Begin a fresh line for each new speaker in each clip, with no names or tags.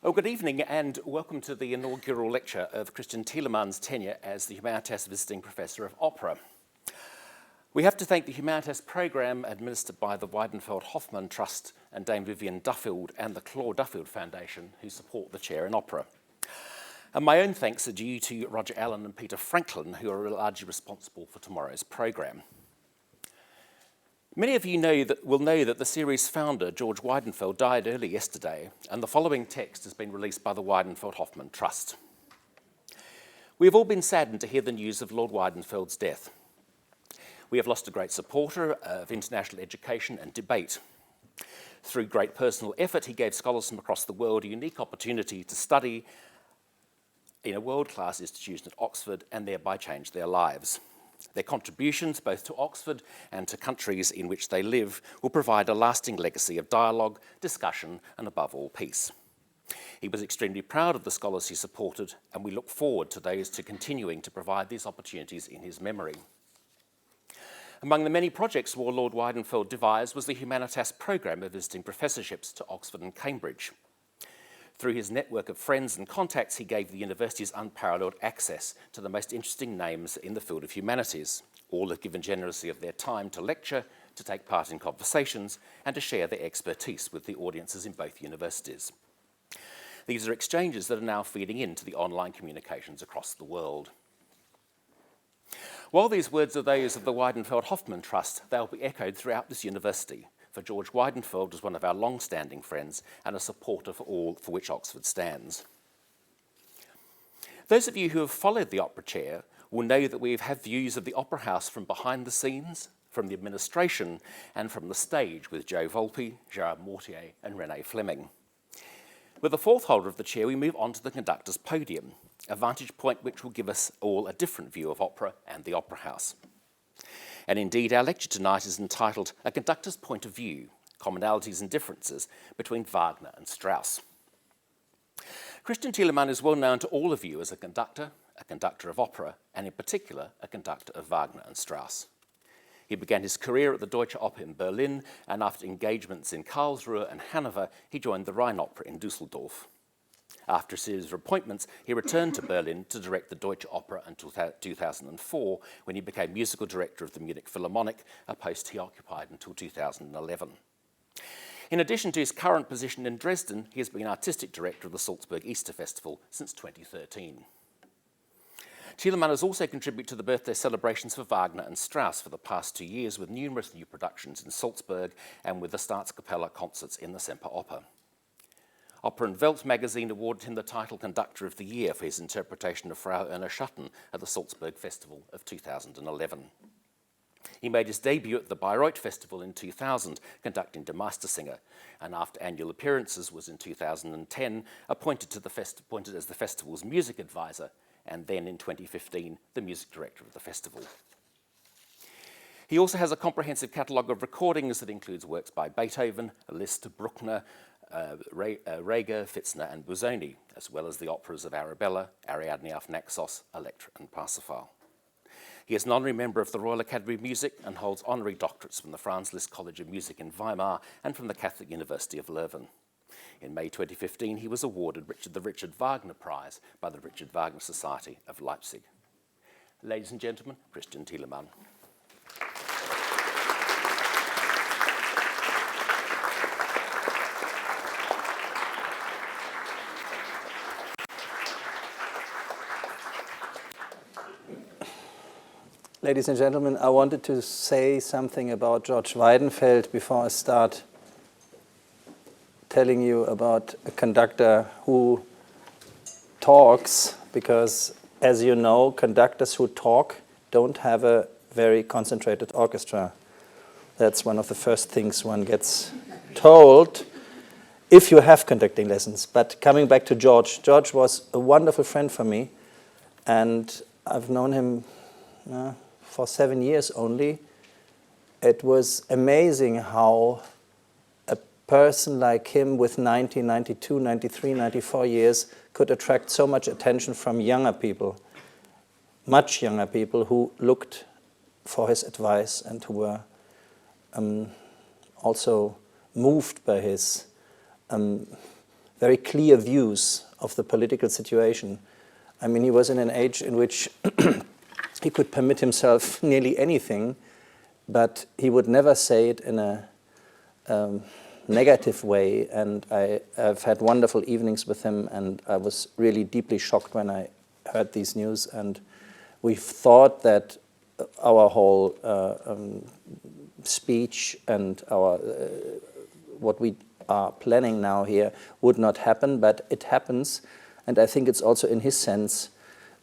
Oh, good evening and welcome to the inaugural lecture of Christian Thielemann's tenure as the Humanitas Visiting Professor of Opera. We have to thank the Humanitas programme administered by the Weidenfeld-Hoffmann Trust and Dame Vivian Duffield and the Claude Duffield Foundation who support the chair in opera. And my own thanks are due to Roger Allen and Peter Franklin, who are largely responsible for tomorrow's programme. Many of you will know that the series' founder, George Weidenfeld, died early yesterday, and the following text has been released by the Weidenfeld-Hoffmann Trust. We have all been saddened to hear the news of Lord Weidenfeld's death. We have lost a great supporter of international education and debate. Through great personal effort, he gave scholars from across the world a unique opportunity to study in a world-class institution at Oxford and thereby change their lives. Their contributions, both to Oxford and to countries in which they live, will provide a lasting legacy of dialogue, discussion, and above all, peace. He was extremely proud of the scholars he supported, and we look forward to those continuing to provide these opportunities in his memory. Among the many projects Lord Weidenfeld devised was the Humanitas programme of visiting professorships to Oxford and Cambridge. Through his network of friends and contacts, he gave the universities unparalleled access to the most interesting names in the field of humanities. All have given generously of their time to lecture, to take part in conversations, and to share their expertise with the audiences in both universities. These are exchanges that are now feeding into the online communications across the world. While these words are those of the Weidenfeld-Hoffmann Trust, they'll be echoed throughout this university, for George Weidenfeld was one of our long-standing friends and a supporter for all for which Oxford stands. Those of you who have followed the opera chair will know that we have had views of the opera house from behind the scenes, from the administration, and from the stage with Joe Volpe, Gerard Mortier, and Renée Fleming. With the fourth holder of the chair, we move on to the conductor's podium, a vantage point which will give us all a different view of opera and the opera house. And indeed, our lecture tonight is entitled A Conductor's Point of View, Commonalities and Differences Between Wagner and Strauss. Christian Thielemann is well known to all of you as a conductor of opera, and in particular, a conductor of Wagner and Strauss. He began his career at the Deutsche Oper in Berlin, and after engagements in Karlsruhe and Hanover, he joined the Rhine Opera in Düsseldorf. After a series of appointments, he returned to Berlin to direct the Deutsche Oper until 2004, when he became musical director of the Munich Philharmonic, a post he occupied until 2011. In addition to his current position in Dresden, he has been artistic director of the Salzburg Easter Festival since 2013. Thielemann has also contributed to the birthday celebrations for Wagner and Strauss for the past 2 years with numerous new productions in Salzburg and with the Staatskapelle concerts in the Semperoper. Opera and Welt magazine awarded him the title Conductor of the Year for his interpretation of Frau Erna Schatten at the Salzburg Festival of 2011. He made his debut at the Bayreuth Festival in 2000, conducting Der Meistersinger, and after annual appearances was in 2010 appointed as the festival's music advisor, and then in 2015 the music director of the festival. He also has a comprehensive catalogue of recordings that includes works by Beethoven, Liszt, Bruckner, Reger, Pfitzner and Busoni, as well as the operas of Arabella, Ariadne auf Naxos, Electra and Parsifal. He is an honorary member of the Royal Academy of Music and holds honorary doctorates from the Franz Liszt College of Music in Weimar and from the Catholic University of Leuven. In May 2015, he was awarded the Richard Wagner Prize by the Richard Wagner Society of Leipzig. Ladies and gentlemen, Christian Thielemann.
Ladies and gentlemen, I wanted to say something about George Weidenfeld before I start telling you about a conductor who talks, because as you know, conductors who talk don't have a very concentrated orchestra. That's one of the first things one gets told if you have conducting lessons. But coming back to George was a wonderful friend for me, and I've known him for 7 years only. It was amazing how a person like him with 90, 92, 93, 94 years could attract so much attention from younger people, much younger people who looked for his advice and who were also moved by his very clear views of the political situation. I mean, he was in an age in which he could permit himself nearly anything, but he would never say it in a negative way. And I've had wonderful evenings with him, and I was really deeply shocked when I heard these news. And we thought that our whole speech and our what we are planning now here would not happen, but it happens. And I think it's also in his sense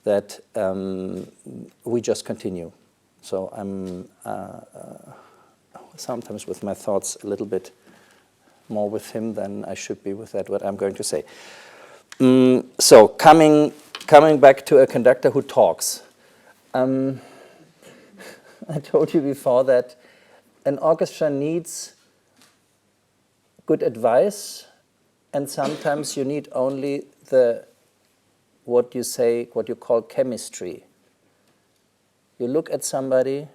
that we just continue. So I'm sometimes with my thoughts a little bit more with him than I should be with that, what I'm going to say. So coming back to a conductor who talks. I told you before that an orchestra needs good advice, and sometimes you need only what you call chemistry. You look at somebody,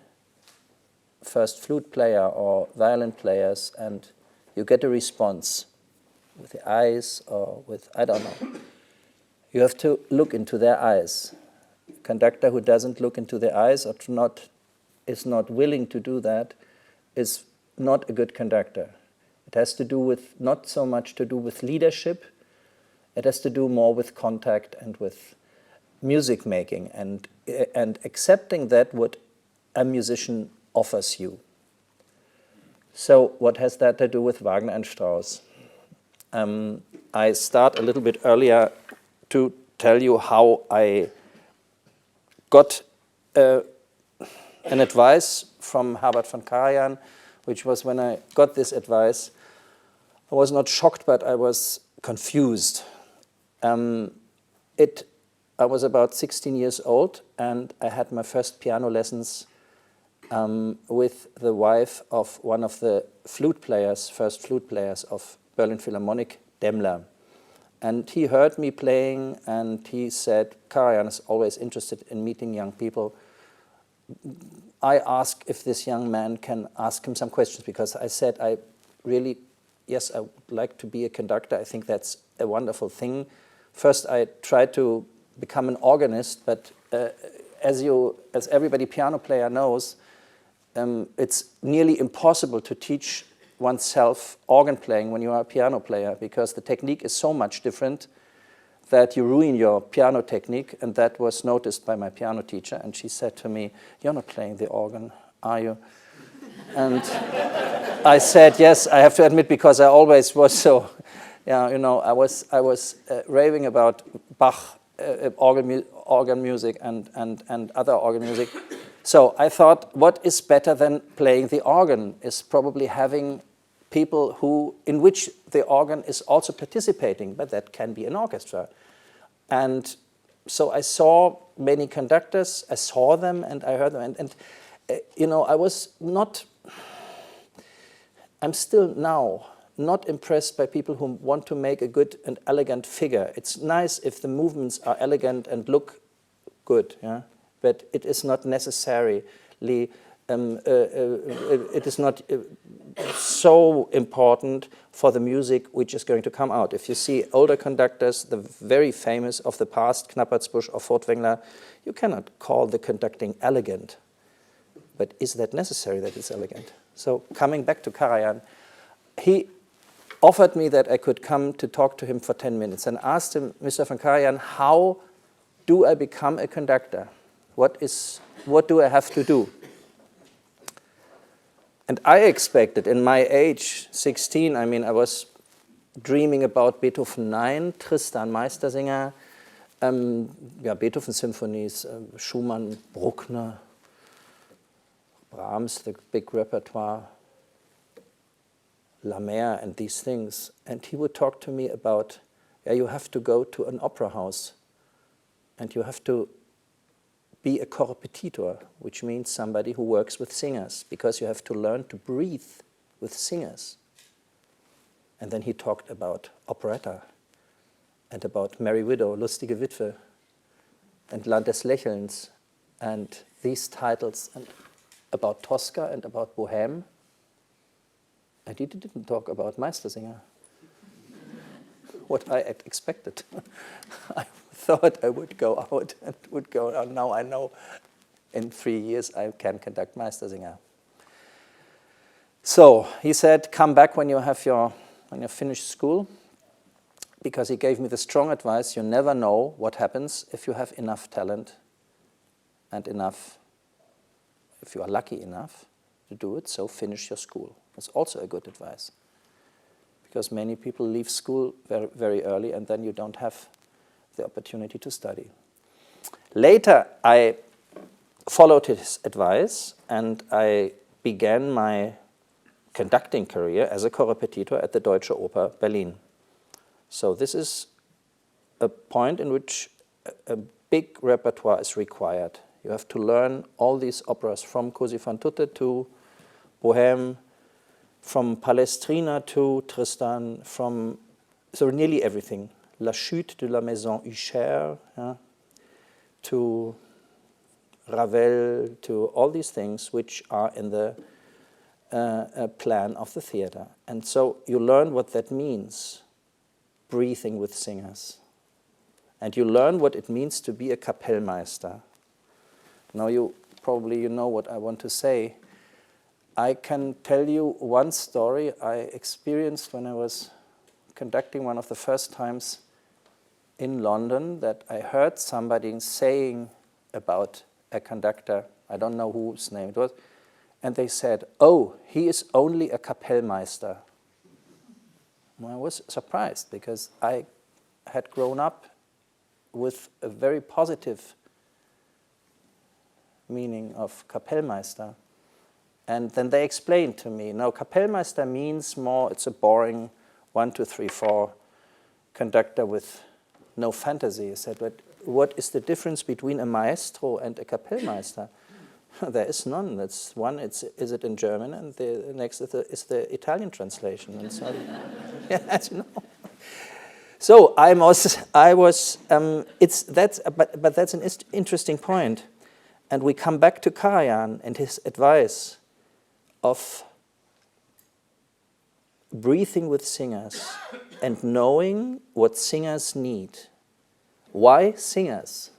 first flute player or violin players, and you get a response with the eyes or with, I don't know. You have to look into their eyes. A conductor who doesn't look into their eyes or is not willing to do that is not a good conductor. It has to do with, not so much to do with leadership, it has to do more with contact and with music making and accepting that what a musician offers you. So what has that to do with Wagner and Strauss? I start a little bit earlier to tell you how I got an advice from Herbert von Karajan, which was when I got this advice, I was not shocked, but I was confused. I was about 16 years old, and I had my first piano lessons with the wife of one of the first flute players of Berlin Philharmonic, Demmler. And he heard me playing, and he said, Karajan is always interested in meeting young people. I asked if this young man can ask him some questions, because I said, yes, I would like to be a conductor. I think that's a wonderful thing. First, I tried to become an organist, but as everybody piano player knows, it's nearly impossible to teach oneself organ playing when you are a piano player, because the technique is so much different that you ruin your piano technique. And that was noticed by my piano teacher, and she said to me, "You're not playing the organ, are you?" And I said, yes, I have to admit, because I always was so, I was raving about Bach, organ music and other organ music. So I thought, what is better than playing the organ is probably having people in which the organ is also participating, but that can be an orchestra. And so I saw many conductors, I saw them and I heard them, and I was not, I'm still now not impressed by people who want to make a good and elegant figure. It's nice if the movements are elegant and look good, yeah? But it is not necessarily, it is not so important for the music which is going to come out. If you see older conductors, the very famous of the past, Knappertsbusch or Furtwängler, you cannot call the conducting elegant. But is that necessary that it's elegant? So coming back to Karajan, he offered me that I could come to talk to him for 10 minutes and asked him, Mr. von Karajan, how do I become a conductor? What do I have to do? And I expected, in my age, 16, I mean, I was dreaming about Beethoven 9, Tristan Meistersinger, Beethoven symphonies, Schumann, Bruckner, Brahms, the big repertoire, La Mer and these things. And he would talk to me about, you have to go to an opera house and you have to be a korrepetitor, which means somebody who works with singers, because you have to learn to breathe with singers. And then he talked about operetta and about Merry Widow, Lustige Witwe, and Land des Lächelns, and these titles, and about Tosca and about Bohème. And he didn't talk about Meistersinger. what I had expected. I thought I would go out and would go out. Now I know in 3 years I can conduct Meistersinger. So he said, come back when you finish school, because he gave me the strong advice, you never know what happens if you have enough talent and if you are lucky enough to do it, so finish your school. That's also a good advice, because many people leave school very, very early and then you don't have the opportunity to study. Later, I followed his advice and I began my conducting career as a Korrepetitor at the Deutsche Oper Berlin. So this is a point in which a big repertoire is required. You have to learn all these operas from Così fan tutte to Bohème, from Palestrina to Tristan, so nearly everything. La Chute de la Maison Huchère, to Ravel, to all these things which are in the plan of the theater. And so you learn what that means, breathing with singers. And you learn what it means to be a Kapellmeister. Now you know what I want to say. I can tell you one story I experienced when I was conducting one of the first times in London, that I heard somebody saying about a conductor, I don't know whose name it was, and they said, oh, he is only a Kapellmeister. Well, I was surprised, because I had grown up with a very positive meaning of Kapellmeister. And then they explained to me, no, Kapellmeister means more, it's a boring 1, 2, 3, 4 conductor with no fantasy. I said, but what is the difference between a maestro and a Kapellmeister? There is none. That's one, is it in German, and the next is the Italian translation. And so, yeah, as you know. So but that's an interesting point. And we come back to Karajan and his advice of breathing with singers and knowing what singers need. Why singers?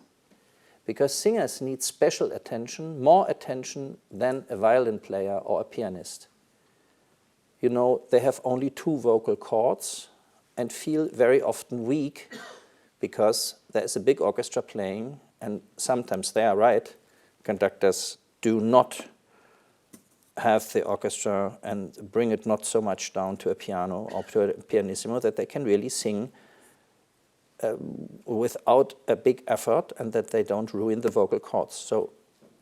Because singers need special attention, more attention than a violin player or a pianist. You know, they have only 2 vocal cords and feel very often weak because there is a big orchestra playing, and sometimes they are right. Conductors do not have the orchestra and bring it not so much down to a piano or to a pianissimo that they can really sing without a big effort, and that they don't ruin the vocal cords. So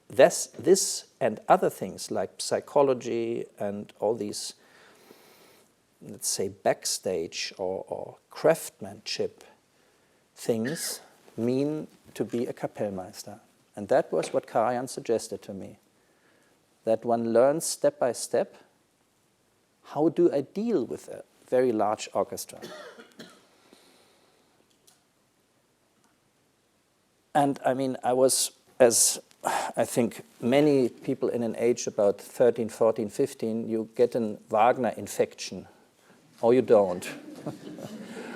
this and other things like psychology and all these, let's say, backstage or craftsmanship things mean to be a Kapellmeister. And that was what Karajan suggested to me, that one learns step by step, how do I deal with a very large orchestra? And I mean, I was, as I think many people in an age about 13, 14, 15, you get a Wagner infection, or you don't.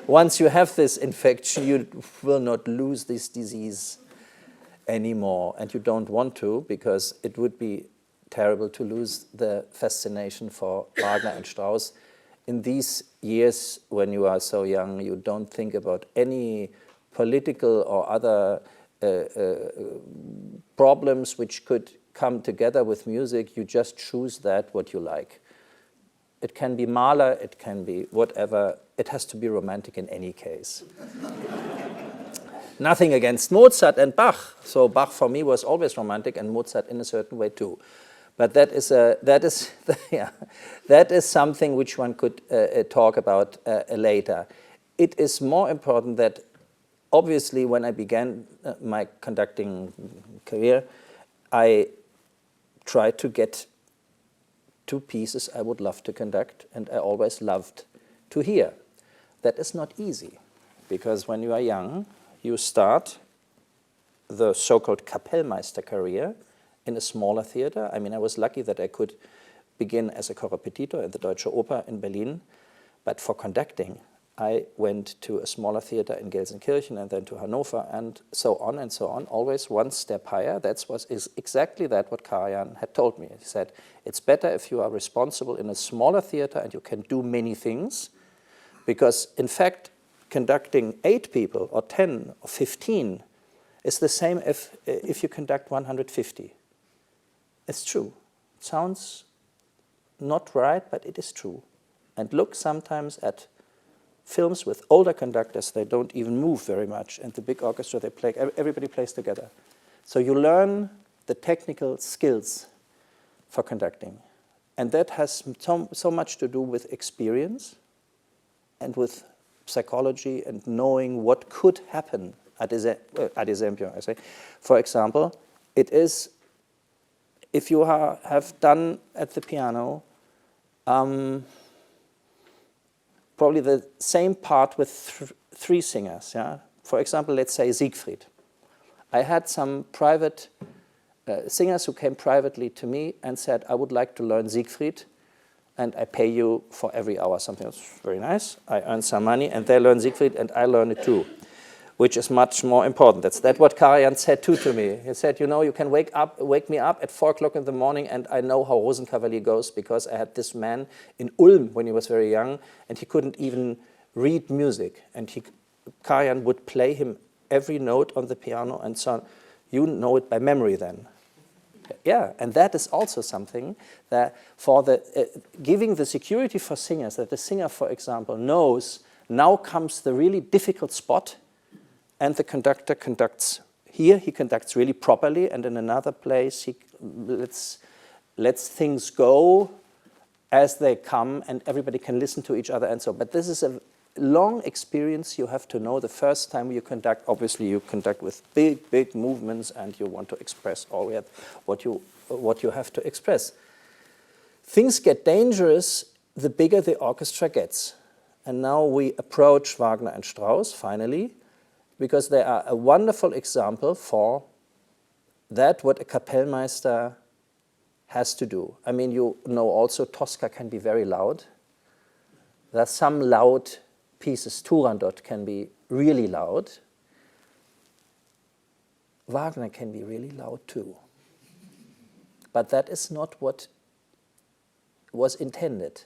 Once you have this infection, you will not lose this disease anymore, and you don't want to, because it would be terrible to lose the fascination for Wagner and Strauss. In these years, when you are so young, you don't think about any political or other problems which could come together with music. You just choose that what you like. It can be Mahler, it can be whatever. It has to be romantic in any case. Nothing against Mozart and Bach. So Bach for me was always romantic, and Mozart in a certain way too. But that is something which one could talk about later. It is more important that, obviously, when I began my conducting career, I tried to get 2 pieces I would love to conduct, and I always loved to hear. That is not easy, because when you are young, you start the so-called Kapellmeister career in a smaller theater. I mean, I was lucky that I could begin as a Korrepetitor at the Deutsche Oper in Berlin, but for conducting, I went to a smaller theater in Gelsenkirchen and then to Hanover and so on, always one step higher. That was exactly what Karajan had told me. He said, it's better if you are responsible in a smaller theater and you can do many things, because in fact, conducting 8 people or 10 or 15 is the same if you conduct 150. It's true. It sounds not right, but it is true. And look sometimes at films with older conductors, they don't even move very much. And the big orchestra, they play, everybody plays together. So you learn the technical skills for conducting. And that has so much to do with experience and with psychology and knowing what could happen ad esempio, I say. For example, it is, if you have done at the piano probably the same part with 3 singers. Yeah? For example, let's say Siegfried. I had some private singers who came privately to me and said, I would like to learn Siegfried, and I pay you for every hour. Something that's very nice. I earn some money, and they learn Siegfried, and I learn it too, which is much more important. That's what Karajan said too to me. He said, you know, you can wake me up at 4 o'clock in the morning, and I know how Rosenkavalier goes, because I had this man in Ulm when he was very young, and he couldn't even read music. And Karajan would play him every note on the piano and so on. You know it by memory then. Yeah, and that is also something that for the giving the security for singers, that the singer, for example, knows now comes the really difficult spot, and the conductor conducts here, he conducts really properly, and in another place he lets things go as they come, and everybody can listen to each other and so on. But this is a long experience you have to know the first time you conduct. Obviously, you conduct with big movements, and you want to express all what you have to express. Things get dangerous the bigger the orchestra gets. And now we approach Wagner and Strauss, finally, because they are a wonderful example for that, what a Kapellmeister has to do. I mean, you know also Tosca can be very loud. There are some loud pieces. Turandot can be really loud. Wagner can be really loud too. But that is not what was intended.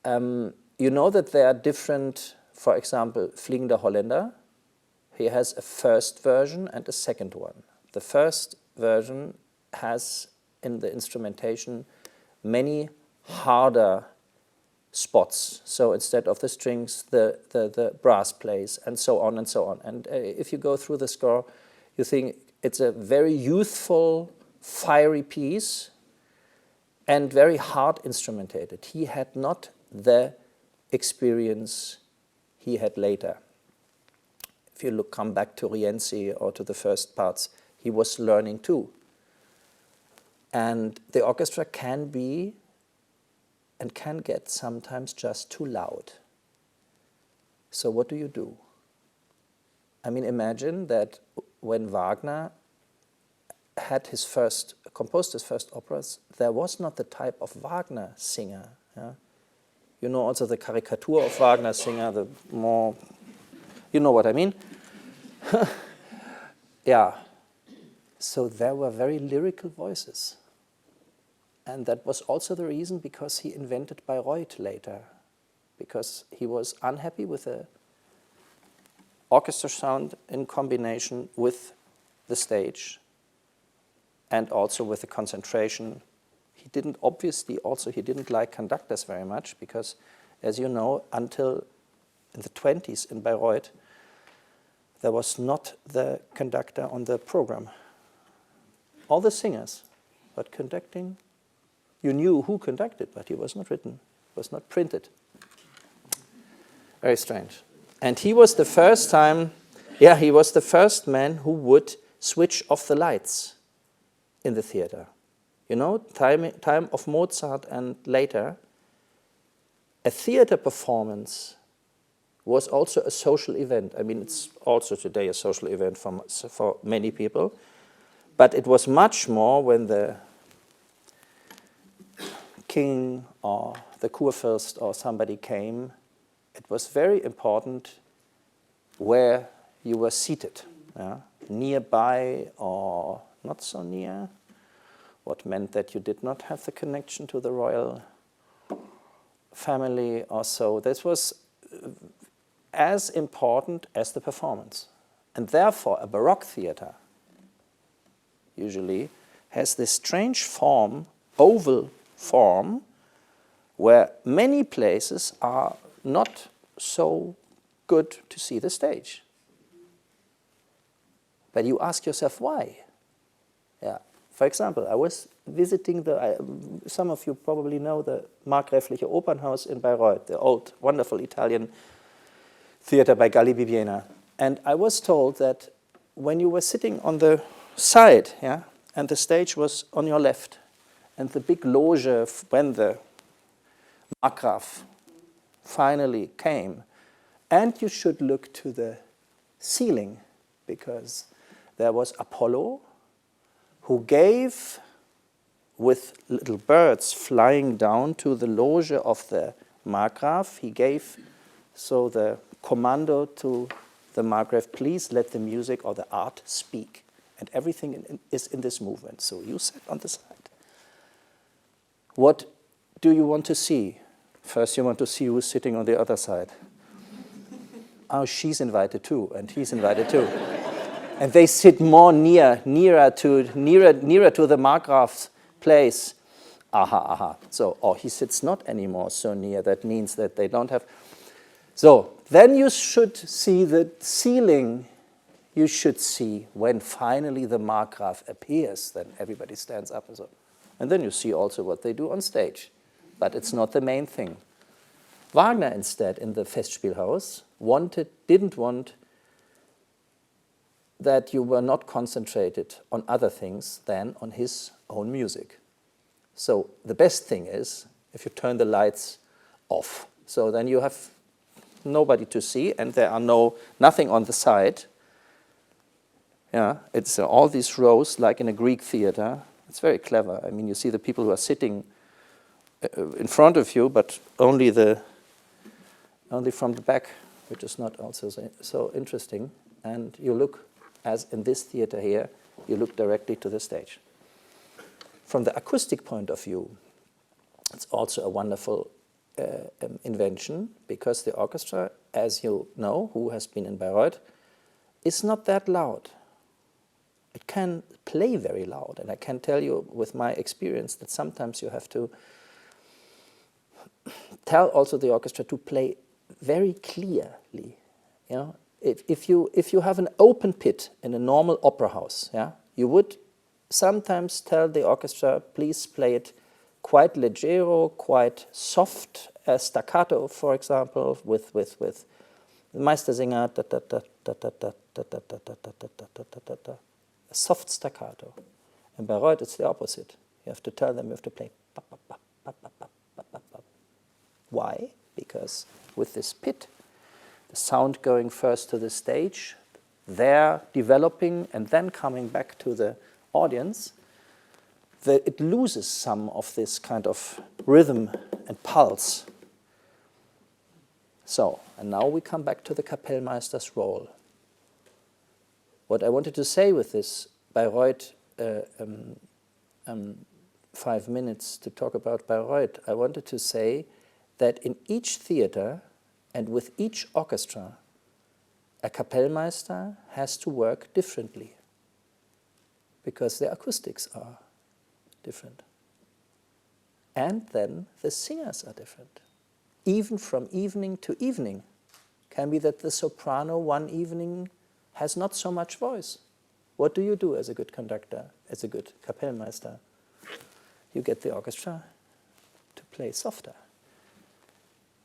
You know that there are different, for example, Fliegender Holländer. He has a first version and a second one. The first version has in the instrumentation many harder spots. So instead of the strings, the brass plays, and so on and so on. And if you go through the score, you think it's a very youthful, fiery piece and very hard instrumentated. He had not the experience he had later. If you come back to Rienzi or to the first parts, he was learning too. And the orchestra can be and can get sometimes just too loud. So what do you do? I mean, imagine that when Wagner had composed his first operas, there was not the type of Wagner singer. Yeah? You know also the caricature of Wagner singer, the more, you know what I mean? Yeah. So there were very lyrical voices. And that was also the reason because he invented Bayreuth later, because he was unhappy with the orchestra sound in combination with the stage and also with the concentration. He didn't like conductors very much because, as you know, until in the 20s in Bayreuth, there was not the conductor on the program. All the singers, but conducting, you knew who conducted, but he was not written, was not printed. Very strange. And he was the first man who would switch off the lights in the theater. You know, time of Mozart and later, a theater performance was also a social event. I mean, it's also today a social event for many people, but it was much more when the king or the Kurfürst or somebody came it was very important where you were seated, yeah? Nearby or not so near, what meant that you did not have the connection to the royal family or so. This was as important as the performance. And therefore, a Baroque theater usually has this strange form, oval form, where many places are not so good to see the stage. But you ask yourself, why? Yeah. For example, I was visiting some of you probably know the Markgräfliche Opernhaus in Bayreuth, the old, wonderful Italian theater by Galli Bibbiena. And I was told that when you were sitting on the side, yeah, and the stage was on your left, and the big loge, when the Markgraf finally came, and you should look to the ceiling, because there was Apollo, who gave, with little birds flying down to the loge of the Markgraf, he gave so the commando to the Markgraf, please let the music or the art speak. And everything is in this movement. So you sit on the side. What do you want to see? First you want to see who's sitting on the other side. Oh, she's invited too, and he's invited too. And they sit more nearer to the Markgraf's place. Aha. So, or he sits not anymore so near. That means that they don't have. So then you should see the ceiling. You should see when finally the Markgraf appears. Then everybody stands up and so. And then you see also what they do on stage. But it's not the main thing. Wagner instead in the Festspielhaus didn't want that you were not concentrated on other things than on his own music. So the best thing is if you turn the lights off. So then you have nobody to see and there are nothing on the side. Yeah, it's all these rows like in a Greek theater. It's very clever. I mean, you see the people who are sitting in front of you, but only from the back, which is not also so interesting. And you look, as in this theater here, you look directly to the stage. From the acoustic point of view, it's also a wonderful invention, because the orchestra, as you know, who has been in Bayreuth, is not that loud. It can play very loud, and I can tell you with my experience that sometimes you have to tell also the orchestra to play very clearly. You know, if you have an open pit in a normal opera house, yeah, you would sometimes tell the orchestra, please play it quite leggero, quite soft, staccato, for example, with Meistersinger, a soft staccato. In Bayreuth, it's the opposite. You have to tell them you have to play. Why? Because with this pit, the sound going first to the stage, there developing and then coming back to the audience, it loses some of this kind of rhythm and pulse. So, and now we come back to the Kapellmeister's role. What I wanted to say with this Bayreuth 5 minutes to talk about Bayreuth, I wanted to say that in each theater and with each orchestra, a Kapellmeister has to work differently because the acoustics are different. And then the singers are different. Even from evening to evening. Can be that the soprano one evening has not so much voice. What do you do as a good conductor, as a good Kapellmeister? You get the orchestra to play softer.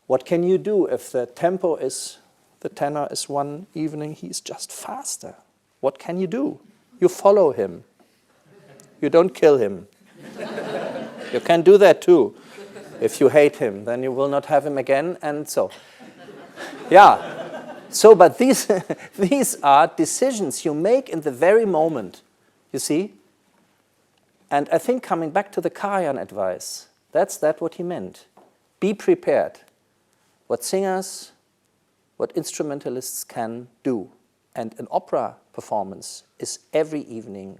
What can you do if the tenor is one evening, he's just faster? What can you do? You follow him. You don't kill him. You can do that too. If you hate him, then you will not have him again, and so. Yeah. So, but these are decisions you make in the very moment, you see? And I think coming back to the Karajan advice, that's what he meant. Be prepared. What singers what instrumentalists can do. And an opera performance is every evening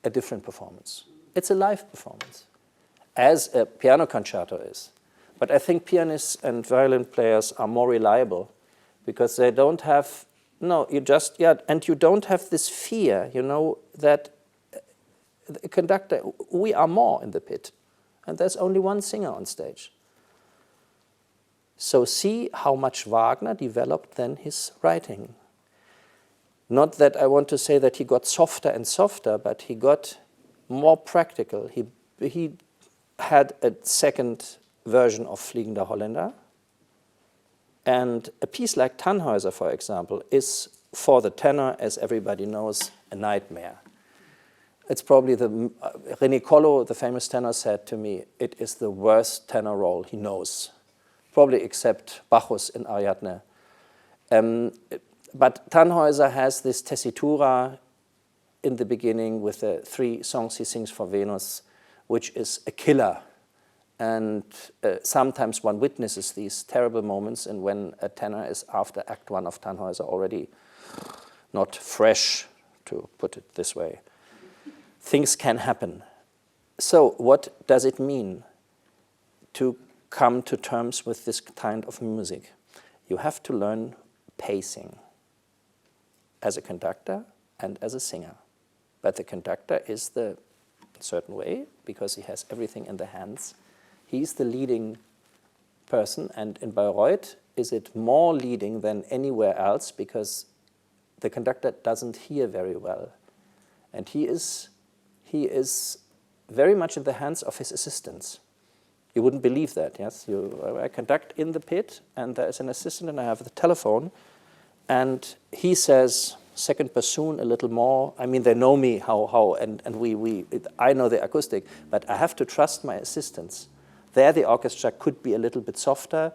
a different performance. It's a live performance, as a piano concerto is. But I think pianists and violin players are more reliable because they don't have, no, you just, yeah, and you don't have this fear, you know, that the conductor, we are more in the pit, and there's only one singer on stage. So see how much Wagner developed then his writing. Not that I want to say that he got softer and softer, but he got more practical. He had a second version of Fliegender Holländer. And a piece like Tannhäuser, for example, is for the tenor, as everybody knows, a nightmare. It's probably René Collo, the famous tenor, said to me, it is the worst tenor role he knows, probably except Bacchus in Ariadne. But Tannhäuser has this tessitura in the beginning with the 3 songs he sings for Venus, which is a killer. And sometimes one witnesses these terrible moments and when a tenor is after Act 1 of Tannhäuser already not fresh, to put it this way. Things can happen. So what does it mean to come to terms with this kind of music? You have to learn pacing as a conductor and as a singer. But the conductor is the certain way because he has everything in the hands. He's the leading person, and in Bayreuth is it more leading than anywhere else because the conductor doesn't hear very well. And he is very much in the hands of his assistants. You wouldn't believe that, yes? I conduct in the pit, and there is an assistant, and I have the telephone, and he says, second bassoon a little more. I mean, they know me and I know the acoustic, but I have to trust my assistants. There the orchestra could be a little bit softer.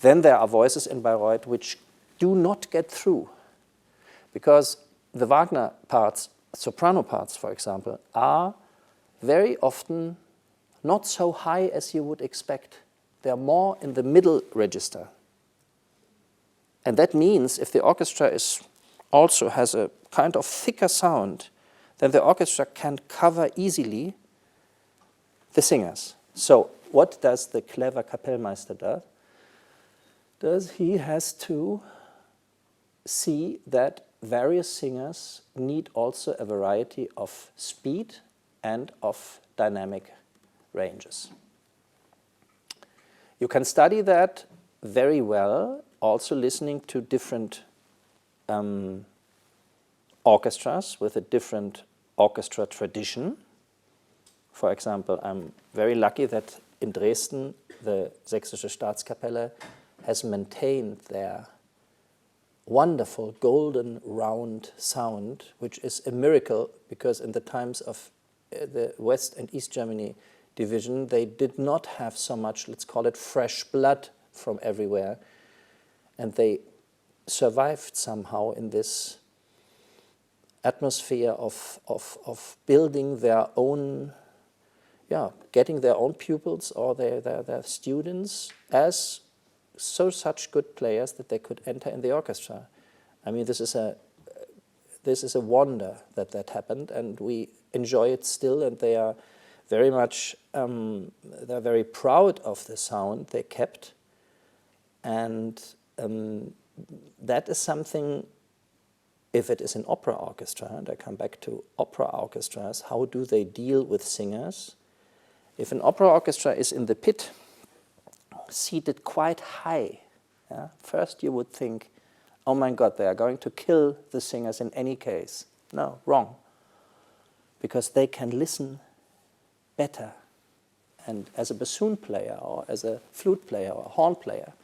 Then there are voices in Bayreuth which do not get through because the Wagner parts, soprano parts, for example, are very often not so high as you would expect. They're more in the middle register. And that means if the orchestra also has a kind of thicker sound, then the orchestra can cover easily the singers. So what does the clever Kapellmeister do? He has to see that various singers need also a variety of speed and of dynamic ranges. You can study that very well, also listening to different orchestras with a different orchestra tradition. For example, I'm very lucky that in Dresden, the Sächsische Staatskapelle has maintained their wonderful golden round sound, which is a miracle because in the times of the West and East Germany division, they did not have so much, let's call it fresh blood from everywhere. And they survived somehow in this atmosphere of building their own, getting their own pupils or their students as such good players that they could enter in the orchestra. I mean, this is a wonder that happened, and we enjoy it still. And they are very much they're very proud of the sound they kept, and that is something. If it is an opera orchestra, and I come back to opera orchestras, how do they deal with singers? If an opera orchestra is in the pit, seated quite high, first you would think, oh my God, they are going to kill the singers in any case. No, wrong. Because they can listen better. And as a bassoon player, or as a flute player, or a horn player,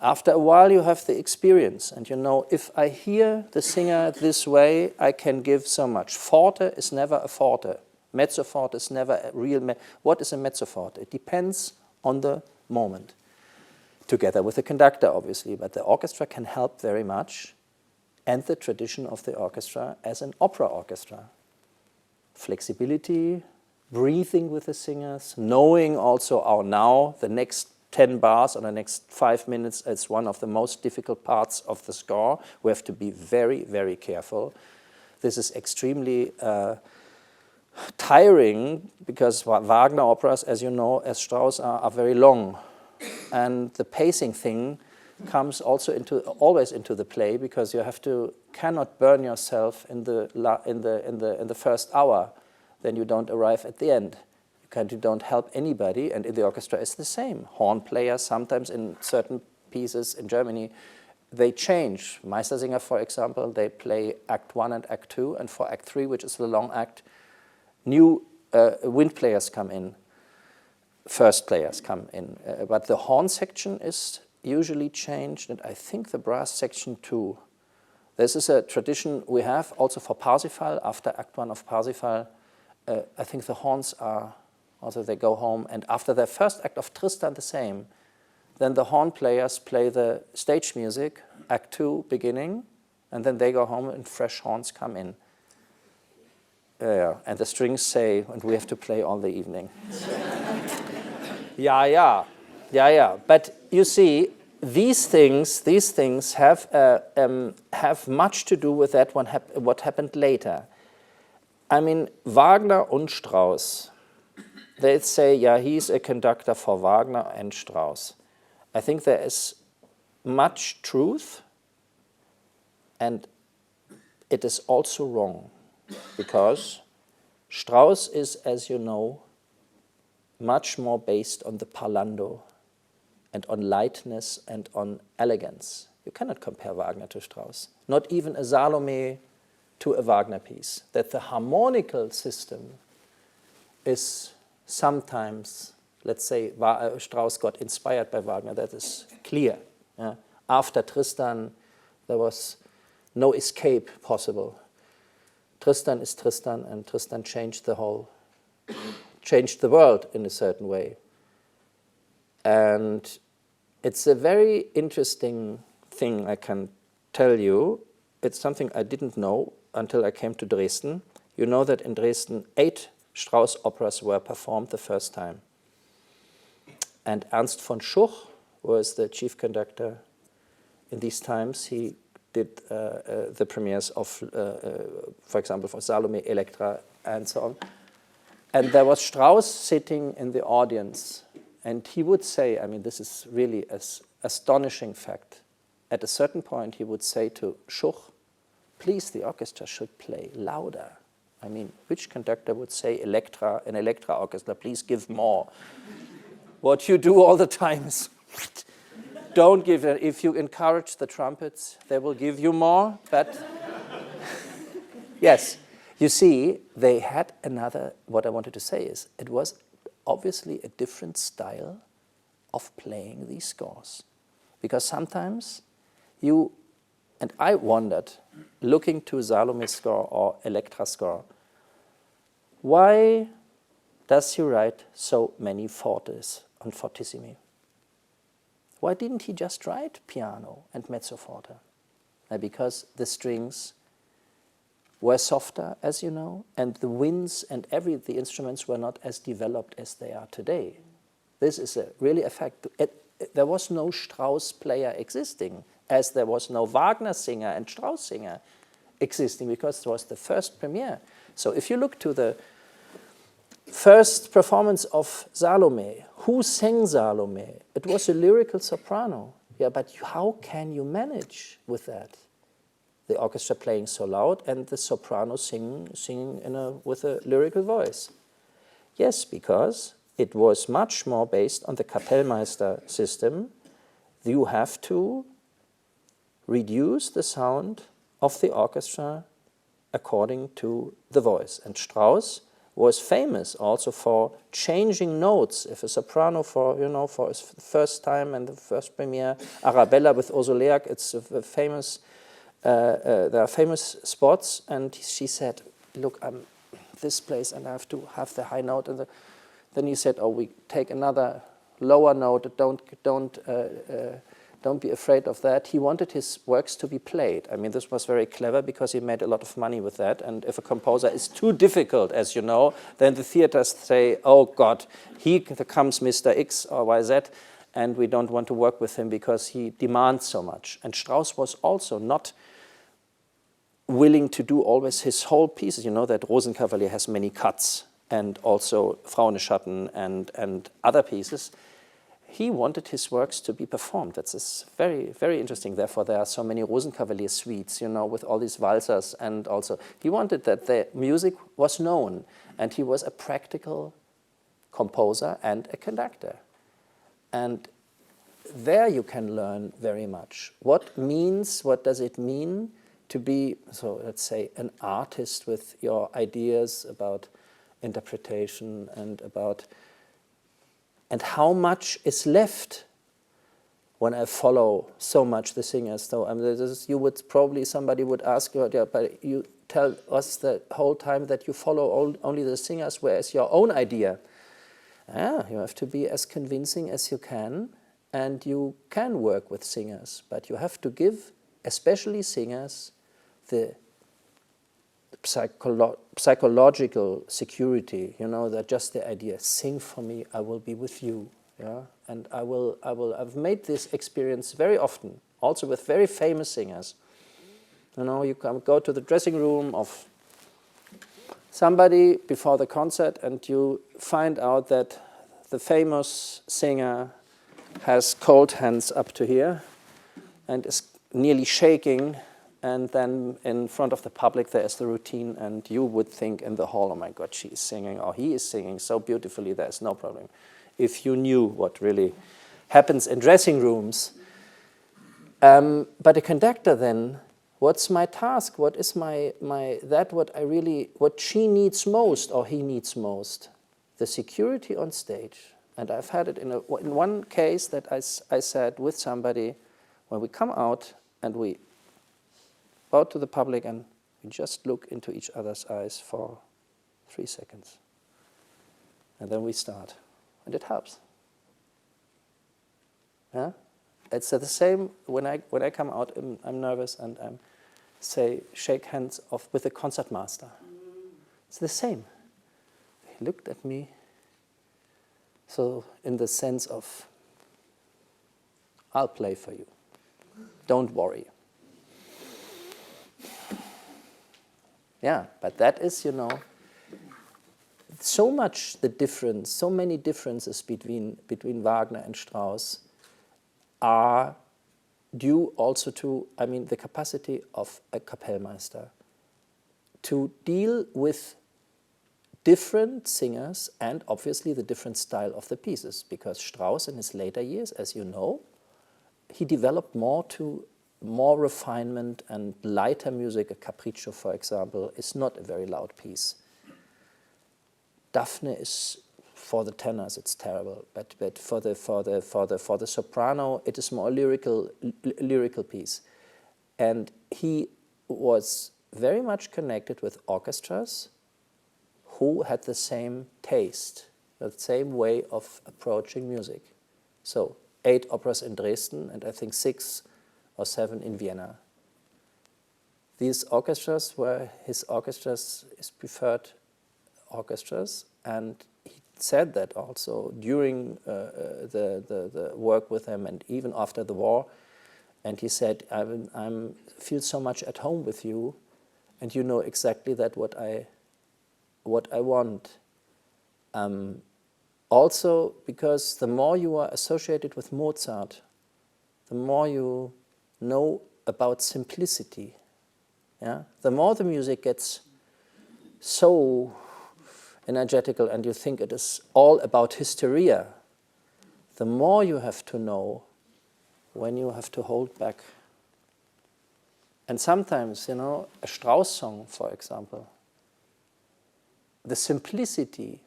after a while you have the experience, and you know, if I hear the singer this way, I can give so much. Forte is never a forte. Mezzo forte is never a real What is a mezzo forte? It depends on the moment. Together with the conductor, obviously, but the orchestra can help very much, and the tradition of the orchestra as an opera orchestra. Flexibility, breathing with the singers, knowing also, now the next 10 bars or the next 5 minutes. It's one of the most difficult parts of the score. We have to be very, very careful. This is extremely tiring because Wagner operas, as you know, as Strauss are very long. And the pacing thing comes also always into the play because you cannot burn yourself in the first hour, then you don't arrive at the end. You don't help anybody, and in the orchestra it's the same. Horn players sometimes in certain pieces in Germany, they change. Meistersinger, for example, they play Act 1 and Act 2, and for Act 3, which is the long act, new wind players come in, first players come in. But the horn section is usually changed, and I think the brass section too. This is a tradition we have also for Parsifal. After Act 1 of Parsifal, I think the horns are, also they go home, and after the first act of Tristan the same, then the horn players play the stage music, Act 2 beginning, and then they go home and fresh horns come in. And the strings say, and we have to play all the evening. Yeah. But you see, these things have much to do with that what happened later. I mean, Wagner and Strauss, they say, yeah, he's a conductor for Wagner and Strauss. I think there is much truth, and it is also wrong, because Strauss is, as you know, much more based on the parlando and on lightness and on elegance. You cannot compare Wagner to Strauss, not even a Salome to a Wagner piece. That the harmonical system is sometimes, let's say, Strauss got inspired by Wagner, that is clear. Yeah? After Tristan, there was no escape possible. Tristan is Tristan, and Tristan changed the world in a certain way. And it's a very interesting thing I can tell you. It's something I didn't know until I came to Dresden. You know that in Dresden, 8 Strauss operas were performed the first time. And Ernst von Schuch was the chief conductor in these times. He did the premieres of, for example, for Salome, Electra, and so on. And there was Strauss sitting in the audience, and he would say, I mean, this is really an astonishing fact. At a certain point, he would say to Schuch, please, the orchestra should play louder. I mean, which conductor would say an Electra orchestra, please give more? What you do all the time is, don't give it. If you encourage the trumpets, they will give you more, but yes. You see, they had another, what I wanted to say is, it was obviously a different style of playing these scores. Because sometimes and I wondered, looking to Salome's score or Electra score, why does he write so many fortes and fortissimi? Why didn't he just write piano and mezzo forte? Because the strings were softer, as you know, and the winds and the instruments were not as developed as they are today. This is really a fact. There was no Strauss player existing, as there was no Wagner singer and Strauss singer existing, because it was the first premiere. So if you look to the first performance of Salome, who sang Salome? It was a lyrical soprano. Yeah, but how can you manage with that? The orchestra playing so loud and the soprano singing with a lyrical voice. Yes, because it was much more based on the Kapellmeister system. You have to reduce the sound of the orchestra according to the voice. And Strauss was famous also for changing notes. If a soprano for his first time and the first premiere, Arabella with Orsoleac, it's a famous. There are famous spots, and she said, look, I'm this place and I have to have the high note. And then he said, oh, we take another lower note, don't be afraid of that. He wanted his works to be played. I mean, this was very clever because he made a lot of money with that. And if a composer is too difficult, as you know, then the theaters say, oh God, here comes Mr. X or YZ, and we don't want to work with him because he demands so much. And Strauss was also not willing to do always his whole pieces. You know that Rosenkavalier has many cuts, and also Frauenschatten and other pieces. He wanted his works to be performed. That's very, very interesting. Therefore, there are so many Rosenkavalier suites, you know, with all these valsers. And also, he wanted that the music was known. And he was a practical composer and a conductor. And there you can learn very much. What does it mean to be, so let's say, an artist with your ideas about interpretation and how much is left when I follow so much the singers. So somebody would ask you, yeah, but you tell us the whole time that you follow only the singers, whereas your own idea. Yeah, you have to be as convincing as you can, and you can work with singers, but you have to give, especially singers, the psychological security, you know, that just the idea, sing for me, I will be with you, yeah, and I've made this experience very often, also with very famous singers. You know, you go to the dressing room of somebody before the concert, and you find out that the famous singer has cold hands up to here, and is nearly shaking. And then in front of the public there is the routine, and you would think in the hall, oh my God, she is singing, or he is singing so beautifully, there's no problem. If you knew what really happens in dressing rooms. But a conductor then, what's my task? What is what she needs most, or he needs most? The security on stage. And I've had it in one case that I said with somebody, when we come out and we out to the public and we just look into each other's eyes for 3 seconds. And then we start. And it helps. Yeah? It's the same when I come out, I'm nervous and I shake hands with the concertmaster. It's the same. He looked at me. So in the sense of, I'll play for you. Don't worry. Yeah, but that is, you know, so many differences between Wagner and Strauss are due also to, the capacity of a Kapellmeister to deal with different singers and obviously the different style of the pieces, because Strauss in his later years, as you know, he developed more refinement and lighter music. A Capriccio, for example, is not a very loud piece. Daphne is, for the tenors, it's terrible, but for the soprano, it is more a lyrical piece. And he was very much connected with orchestras who had the same taste, the same way of approaching music. So 8 operas in Dresden, and I think 6 or 7 in Vienna. These orchestras were his preferred orchestras, and he said that also during the work with him and even after the war. And he said, I feel so much at home with you, and you know exactly that what I want. Also, because the more you are associated with Mozart, the more you know about simplicity. Yeah? The more the music gets so energetical and you think it is all about hysteria, the more you have to know when you have to hold back. And sometimes, you know, a Strauss song, for example, the simplicity,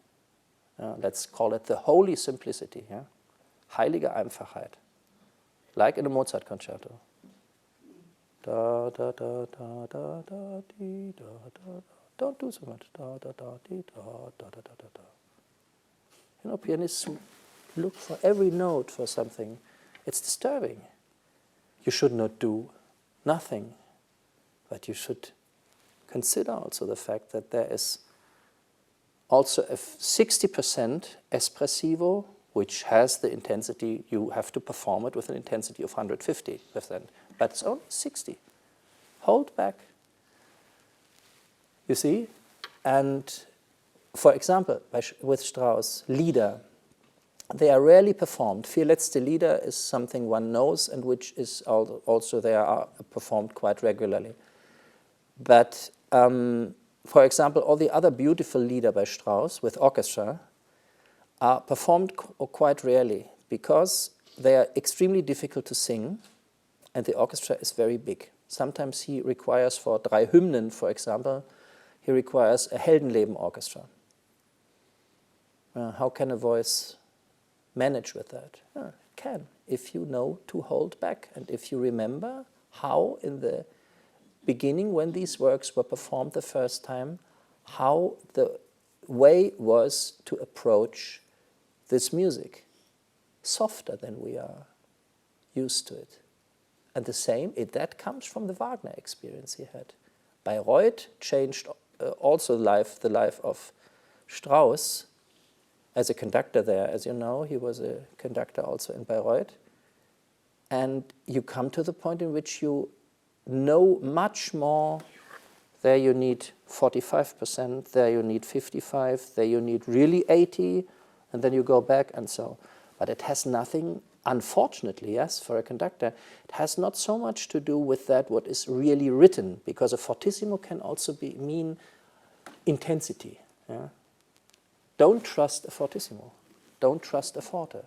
let's call it the holy simplicity, yeah? Heilige Einfachheit, like in a Mozart concerto. Da, da, da, da, da, da, dee, da, da, da. Don't do so much. Da, da, da, dee, da, da, da, da, da, da. You know, pianists look for every note for something. It's disturbing. You should not do nothing, but you should consider also the fact that there is also a 60% espressivo which has the intensity, you have to perform it with an intensity of 150%, but it's only 60. Hold back. You see? And for example, with Strauss, Lieder, they are rarely performed. Vier letzte Lieder is something one knows and which is also they are performed quite regularly. But for example, all the other beautiful Lieder by Strauss with orchestra are performed quite rarely because they are extremely difficult to sing and the orchestra is very big. Sometimes he requires for drei Hymnen, for example, he requires a Heldenleben orchestra. How can a voice manage with that? It can, if you know to hold back and if you remember how in the beginning when these works were performed the first time, how the way was to approach this music, softer than we are used to it. And the same, that comes from the Wagner experience he had. Bayreuth changed also the life of Strauss as a conductor there. As you know, he was a conductor also in Bayreuth. And you come to the point in which you know much more. There you need 45%, there you need 55%, there you need really 80%, and then you go back and so. But it has nothing, unfortunately, yes, for a conductor, it has not so much to do with that what is really written, because a fortissimo can also mean intensity. Yeah? Don't trust a fortissimo. Don't trust a forte.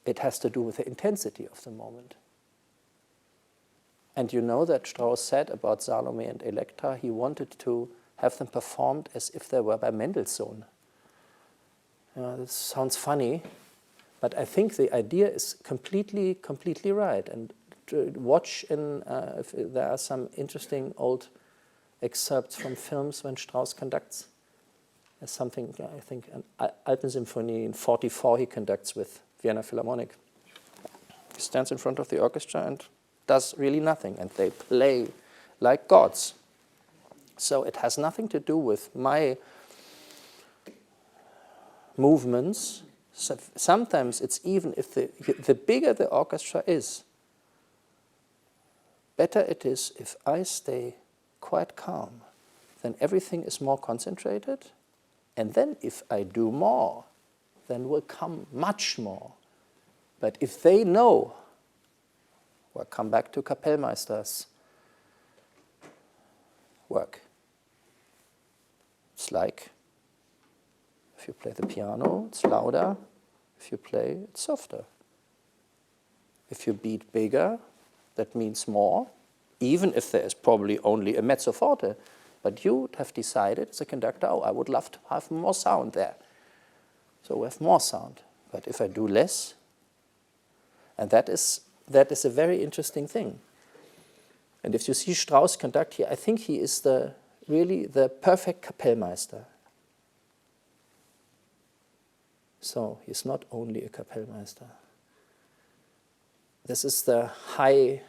It has to do with the intensity of the moment. And you know that Strauss said about Salumi and Electra, he wanted to have them performed as if they were by Mendelssohn. This sounds funny, but I think the idea is completely right. And to watch if there are some interesting old excerpts from films when Strauss conducts. There's something, I think, an Alpensymphonie in 44 he conducts with Vienna Philharmonic. He stands in front of the orchestra and does really nothing, and they play like gods. So it has nothing to do with my movements. So sometimes it's even if the bigger the orchestra is, better it is if I stay quite calm, then everything is more concentrated, and then if I do more, then will come much more. But if they know, we'll come back to Kapellmeisters' work. It's like if you play the piano, it's louder. If you play, it's softer. If you beat bigger, that means more, even if there is probably only a mezzo forte. But you have decided as a conductor, I would love to have more sound there. So we have more sound. But if I do less, and that is a very interesting thing. And if you see Strauss conduct here, I think he is really the perfect Kapellmeister. So he's not only a Kapellmeister. This is the high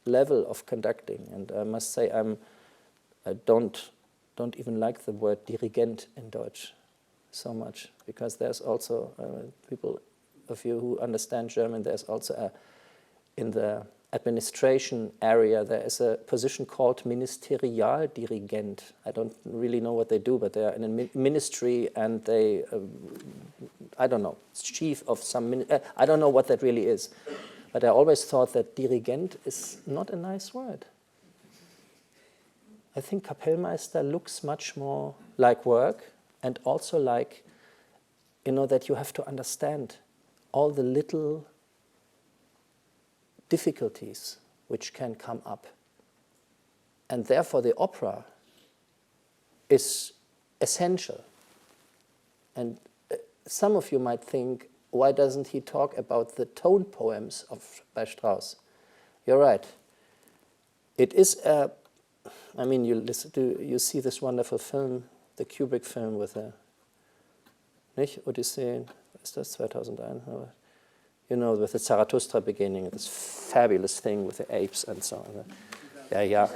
level of conducting, and I must say I don't even like the word Dirigent in Deutsch so much, because there's also people of you who understand German, there's also in the administration area, there is a position called Ministerialdirigent. I don't really know what they do, but they are in a ministry and they, I don't know, chief of some, I don't know what that really is. But I always thought that dirigent is not a nice word. I think Kapellmeister looks much more like work, and also like, that you have to understand all the little difficulties which can come up. And therefore the opera is essential. And some of you might think, why doesn't he talk about the tone poems by Strauss? You're right. It is you see this wonderful film, the Kubrick film with Odyssee, is das 2001? With the Zarathustra beginning, this fabulous thing with the apes and so on. Yeah.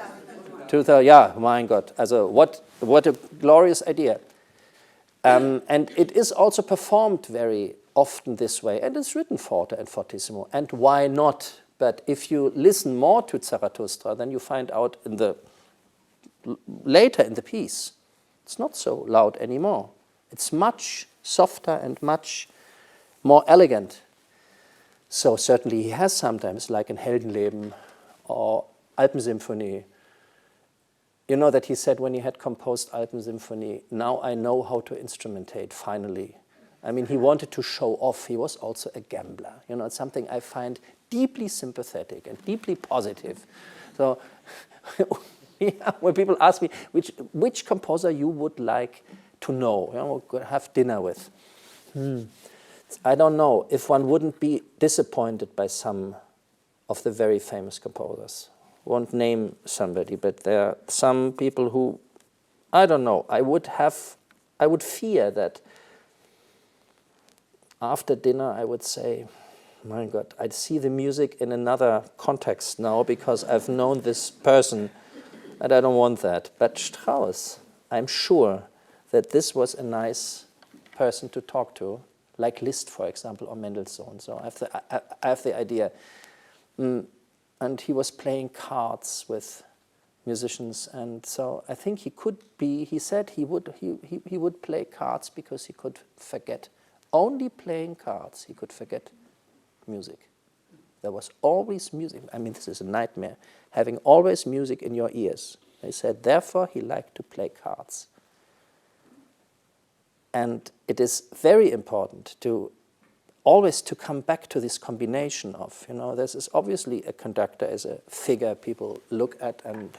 2000, yeah, mein Gott. Also what a glorious idea. And it is also performed very often this way, and it's written forte and fortissimo. And why not? But if you listen more to Zarathustra, then you find out later in the piece, it's not so loud anymore. It's much softer and much more elegant. So certainly he has sometimes, like in Heldenleben or Alpensymphonie, you know that he said when he had composed Alpensymphonie, now I know how to instrumentate, finally. I mean, he wanted to show off. He was also a gambler. You know, it's something I find deeply sympathetic and deeply positive. So yeah, when people ask me which composer you would like to know, you know, have dinner with, I don't know if one wouldn't be disappointed by some of the very famous composers. Won't name somebody, but there are some people who, I don't know, I would fear that after dinner I would say, my God, I'd see the music in another context now because I've known this person and I don't want that. But Strauss, I'm sure that this was a nice person to talk to, like Liszt, for example, or Mendelssohn. So I have the idea. And he was playing cards with musicians, and so I think he could be. He said he would play cards because he could forget. Only playing cards, he could forget music. There was always music. I mean, this is a nightmare, having always music in your ears. They said, therefore, he liked to play cards. And it is very important to always to come back to this combination of, you know, this is obviously a conductor as a figure people look at, and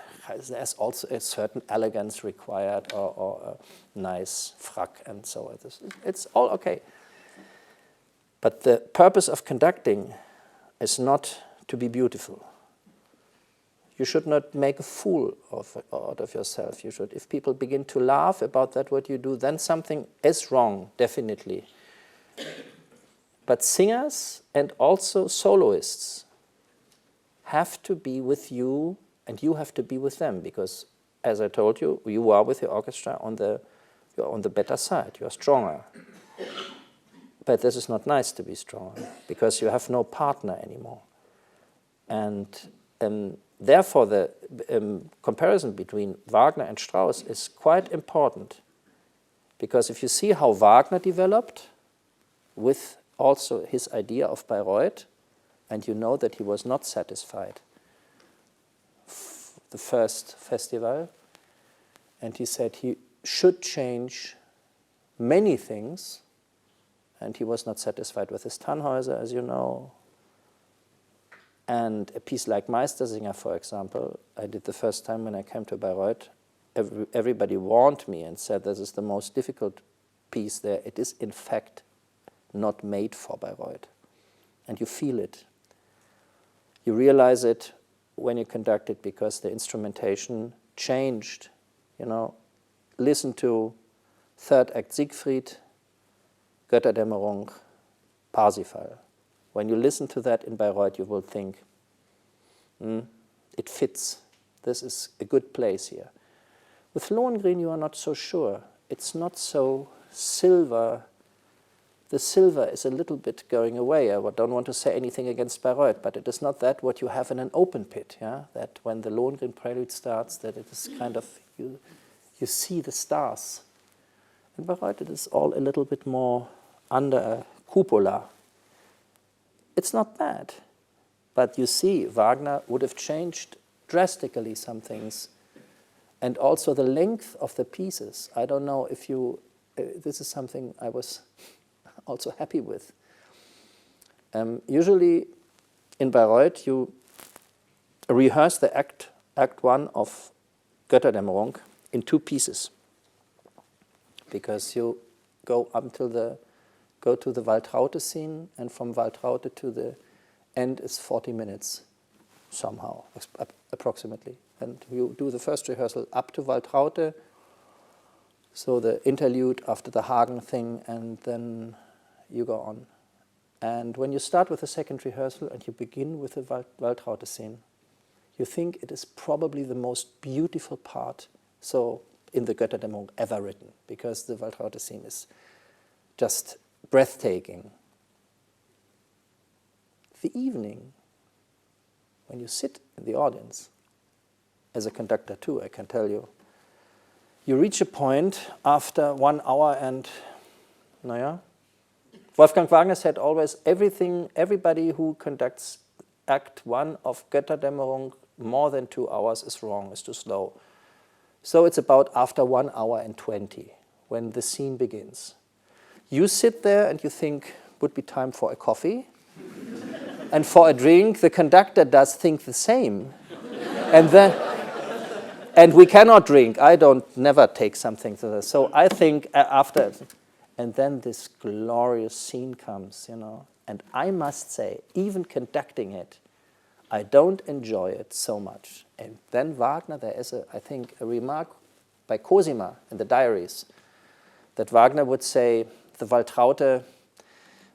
there's also a certain elegance required, or a nice frack, and so on. It's all okay. But the purpose of conducting is not to be beautiful. You should not make a fool out of yourself. You should, if people begin to laugh about that, what you do, then something is wrong, definitely. But singers and also soloists have to be with you, and you have to be with them, because, as I told you, you are with your orchestra you're on the better side, you are stronger. But this is not nice to be stronger, because you have no partner anymore. And therefore, the comparison between Wagner and Strauss is quite important, because if you see how Wagner developed with also his idea of Bayreuth, and you know that he was not satisfied the first festival, and he said he should change many things, and he was not satisfied with his Tannhäuser, as you know. And a piece like Meistersinger, for example, I did the first time when I came to Bayreuth. Everybody warned me and said this is the most difficult piece there. It is, in fact, not made for Bayreuth. And you feel it. You realize it when you conduct it, because the instrumentation changed. You know, listen to third act Siegfried, Götterdämmerung, Parsifal. When you listen to that in Bayreuth, you will think, it fits. This is a good place here. With Lohengrin, you are not so sure. It's not so silver. The silver is a little bit going away. I don't want to say anything against Bayreuth, but it is not that what you have in an open pit, yeah? That when the Lohengrin prelude starts, that it is kind of, you see the stars. In Bayreuth, it is all a little bit more under a cupola. It's not bad, but you see, Wagner would have changed drastically some things, and also the length of the pieces. I don't know if you, this is something I was also happy with. Usually in Bayreuth, you rehearse the act 1 of Götterdämmerung in 2 pieces, because you go to the Waltraute scene, and from Waltraute to the end is 40 minutes, somehow, approximately. And you do the first rehearsal up to Waltraute, so the interlude after the Hagen thing, and then you go on. And when you start with the second rehearsal and you begin with the Waltraute scene, you think it is probably the most beautiful part. So in the Götterdämmerung ever written, because the Waltraute scene is just breathtaking. The evening, when you sit in the audience, as a conductor too, I can tell you, you reach a point after 1 hour and, Wolfgang Wagner said always, everybody who conducts Act 1 of Götterdämmerung more than 2 hours is wrong, is too slow. So it's about after 1 hour and 20, when the scene begins. You sit there and you think, would be time for a coffee. And for a drink, the conductor does think the same. And we cannot drink. I never take something to this. So I think after, and then this glorious scene comes, And I must say, even conducting it, I don't enjoy it so much. And then Wagner, there is, I think, a remark by Cosima in the diaries, that Wagner would say, the Waltraute,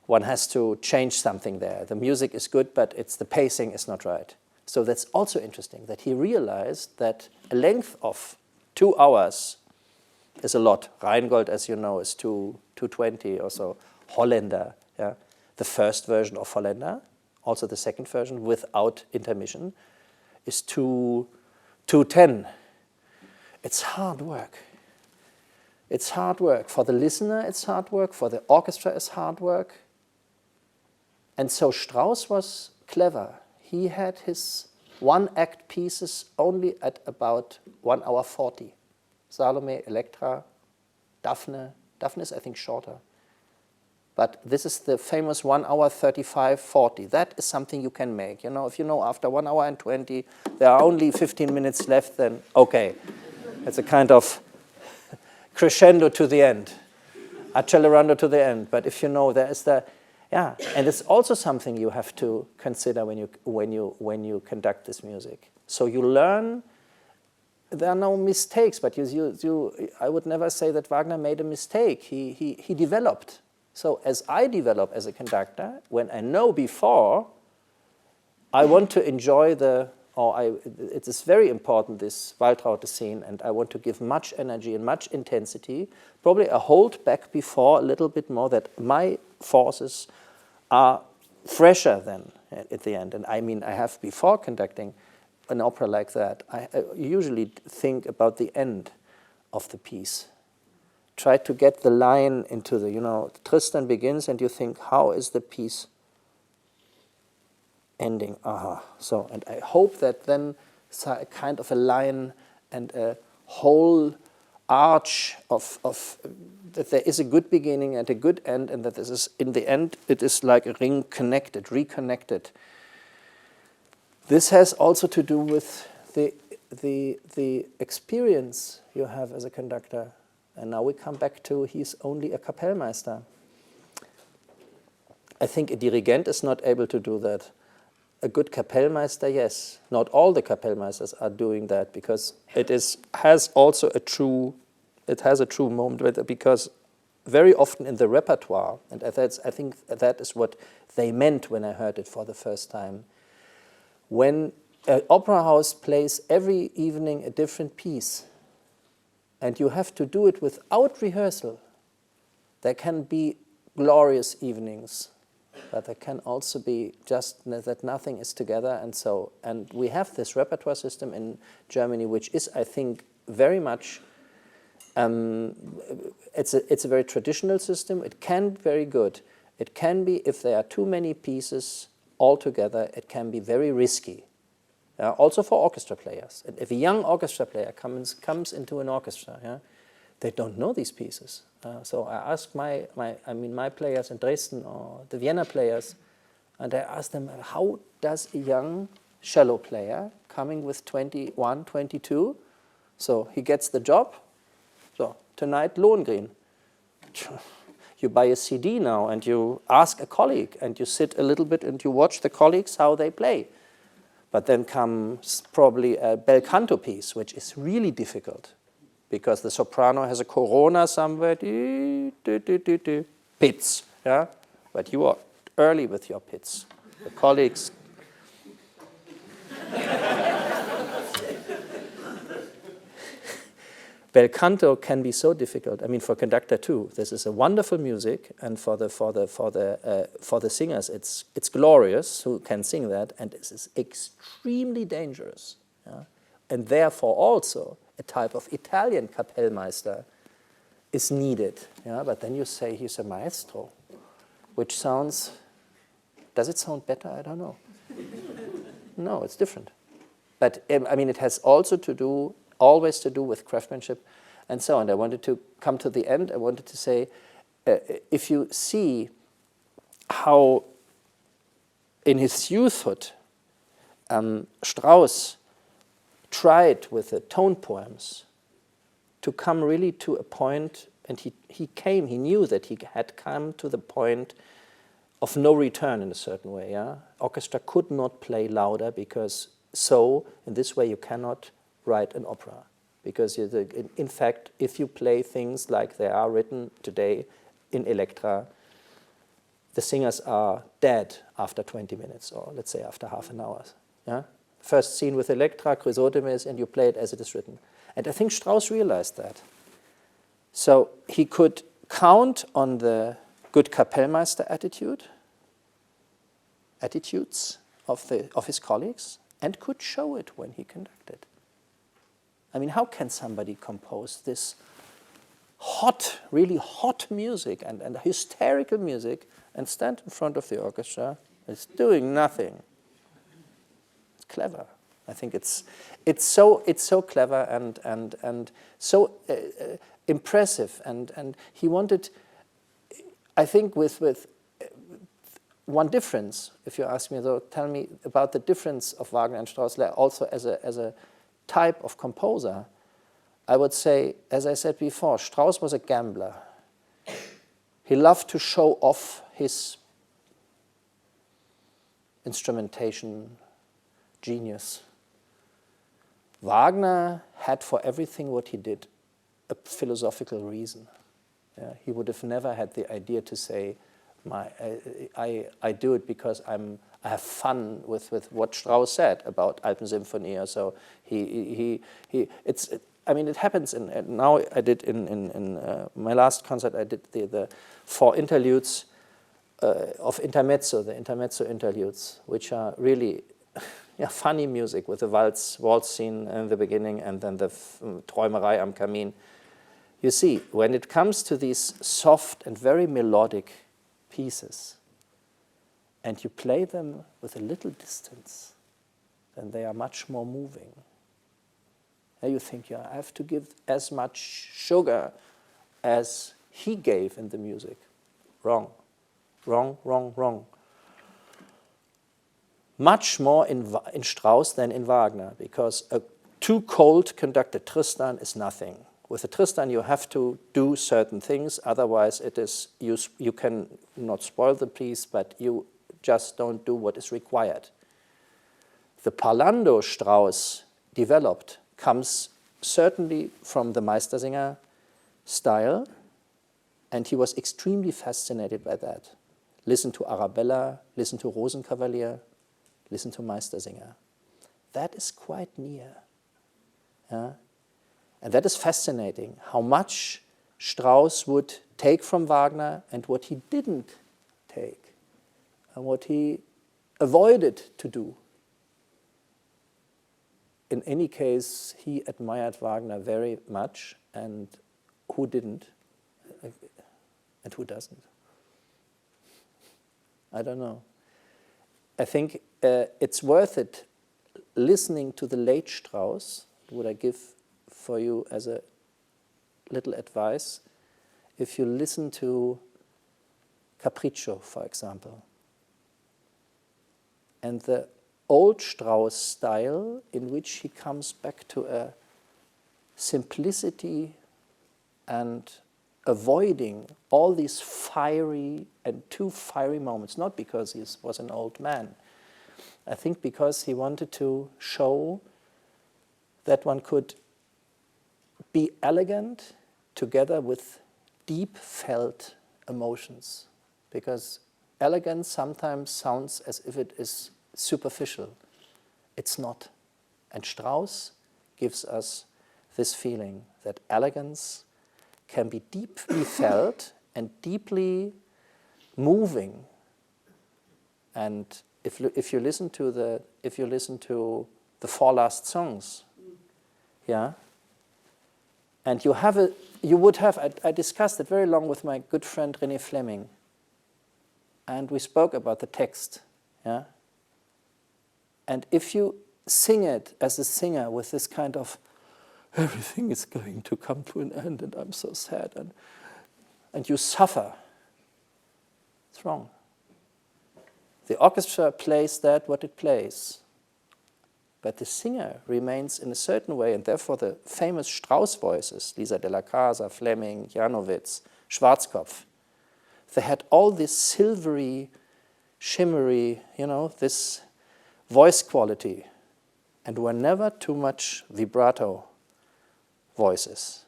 one has to change something there. The music is good, but the pacing is not right. So that's also interesting, that he realized that a length of 2 hours is a lot. Rheingold, as you know, is 220 or so. Holländer, the first version of Holländer, also the second version without intermission, is 210. It's hard work. It's hard work. For the listener, it's hard work. For the orchestra, it's hard work. And so Strauss was clever. He had his one-act pieces only at about 1 hour 40. Salome, Electra, Daphne. Daphne is, I think, shorter. But this is the famous 1 hour 35, 40. That is something you can make. If after 1 hour and 20, there are only 15 minutes left, then okay. It's a kind of crescendo to the end, accelerando to the end. But if there is and it's also something you have to consider when you conduct this music. So you learn. There are no mistakes, but I would never say that Wagner made a mistake. He developed. So as I develop as a conductor, when I know before, I want to enjoy it is very important, this Waltraute scene, and I want to give much energy and much intensity, probably a hold back before a little bit more, that my forces are fresher than at the end. And I mean, I have, before conducting an opera like that, I usually think about the end of the piece. Try to get the line into Tristan begins and you think, how is the piece ending? So, and I hope that then a kind of a line and a whole arch of that there is a good beginning and a good end, and that this is, in the end, it is like a ring connected, reconnected. This has also to do with the experience you have as a conductor. And now we come back to, he's only a Kapellmeister. I think a dirigent is not able to do that. A good Kapellmeister, yes. Not all the Kapellmeisters are doing that, because it has a true moment, because very often in the repertoire, and I think that is what they meant when I heard it for the first time. When an opera house plays every evening a different piece, and you have to do it without rehearsal, there can be glorious evenings, but there can also be just that nothing is together. And we have this repertoire system in Germany, which is, I think, very much, it's a very traditional system. It can be very good. It can be, if there are too many pieces all together, it can be very risky. Also for orchestra players. And if a young orchestra player comes into an orchestra, they don't know these pieces. So I ask my players in Dresden or the Vienna players, and I ask them, how does a young cello player coming with 21, 22, so he gets the job, so tonight Lohengrin. You buy a CD now and you ask a colleague and you sit a little bit and you watch the colleagues how they play. But then comes probably a Bel Canto piece, which is really difficult, because the soprano has a corona somewhere, pits, but you are early with your pits. The colleagues. Bel Canto can be so difficult. I mean, for conductor too. This is a wonderful music, and for the singers, it's glorious who can sing that, and this is extremely dangerous. Yeah? And therefore, also a type of Italian Kapellmeister is needed. Yeah? But then you say he's a maestro, which sounds. Does it sound better? I don't know. No, it's different. But I mean, it has also to do. Always to do with craftsmanship and so on. I wanted to come to the end. I wanted to say, if you see how in his youthhood Strauss tried with the tone poems to come really to a point, and he knew that he had come to the point of no return in a certain way. Yeah? Orchestra could not play louder because in this way you cannot write an opera, because in fact, if you play things like they are written today in Electra, the singers are dead after 20 minutes, or let's say after half an hour. Yeah? First scene with Electra, Chrysothemis, and you play it as it is written. And I think Strauss realized that. So he could count on the good Kapellmeister attitudes of his colleagues, and could show it when he conducted. I mean, how can somebody compose this really hot music and hysterical music and stand in front of the orchestra? It's doing nothing. It's clever. I think it's so clever and so impressive. And he wanted, I think, with one difference. If you ask me, though, tell me about the difference of Wagner and Strauss, also as a type of composer. I would say, as I said before, Strauss was a gambler. He loved to show off his instrumentation genius. Wagner had for everything what he did a philosophical reason. Yeah? He would have never had the idea to say, I do it because I have fun with what Strauss said about Alpensymphonie. Or so I mean, it happens. Now I did in my last concert. I did the 4 interludes of intermezzo, the intermezzo interludes, which are really funny music with the waltz scene in the beginning and then the Träumerei am Kamin. You see, when it comes to these soft and very melodic pieces, and you play them with a little distance, then they are much more moving. And you think, yeah, I have to give as much sugar as he gave in the music. Wrong, wrong, wrong, wrong. Much more in Strauss than in Wagner, because a too cold conductor Tristan is nothing. With a Tristan, you have to do certain things, otherwise it is you can not spoil the piece, but you just don't do what is required. The parlando Strauss developed comes certainly from the Meistersinger style, and he was extremely fascinated by that. Listen to Arabella, listen to Rosenkavalier, listen to Meistersinger. That is quite near. Yeah? And that is fascinating, how much Strauss would take from Wagner and what he didn't take, and what he avoided to do. In any case, he admired Wagner very much, and who didn't, and who doesn't? I don't know. I think it's worth it listening to the late Strauss, would I give for you as a little advice, if you listen to Capriccio, for example, and the old Strauss style in which he comes back to a simplicity and avoiding all these fiery and too fiery moments, not because he was an old man. I think because he wanted to show that one could be elegant together with deep felt emotions, because elegance sometimes sounds as if it is superficial. It's not. And Strauss gives us this feeling that elegance can be deeply felt and deeply moving. And if you listen to the four last songs, yeah, and I discussed it very long with my good friend René Fleming, and we spoke about the text, yeah. And if you sing it as a singer with this kind of everything is going to come to an end and I'm so sad and you suffer, it's wrong. The orchestra plays that what it plays, but the singer remains in a certain way, and therefore the famous Strauss voices, Lisa de la Casa, Fleming, Janowitz, Schwarzkopf, they had all this silvery, shimmery, this voice quality, and were never too much vibrato voices.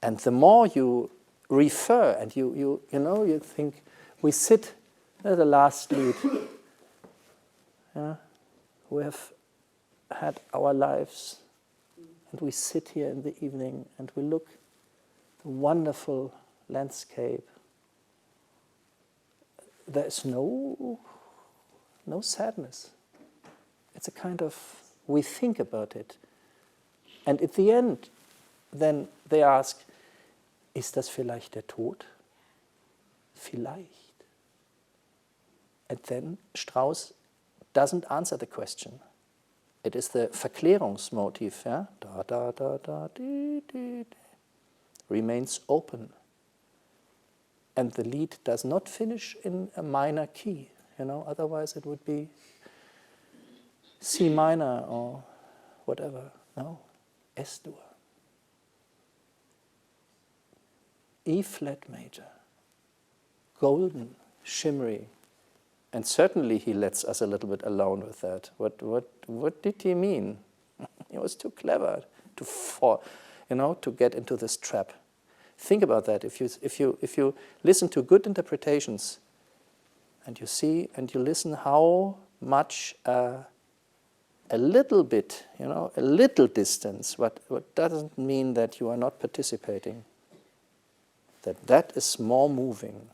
And the more you refer and you think, we sit at the last lead. Yeah? We have had our lives, and we sit here in the evening and we look at the wonderful landscape. There's no sadness. It's a kind of, we think about it. And at the end, then they ask, ist das vielleicht der Tod? Vielleicht. And then Strauss doesn't answer the question. It is the Verklärungsmotiv, yeah? Da, da, da, da, di, di, di. Remains open. And the lead does not finish in a minor key, otherwise it would be C minor or whatever. No, S-dur. E flat major. Golden, shimmery. And certainly he lets us a little bit alone with that. What did he mean? He was too clever to fall, to get into this trap. Think about that. If you listen to good interpretations, and you see and you listen how much a little bit, a little distance, what doesn't mean that you are not participating. That is more moving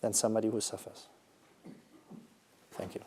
than somebody who suffers. Thank you.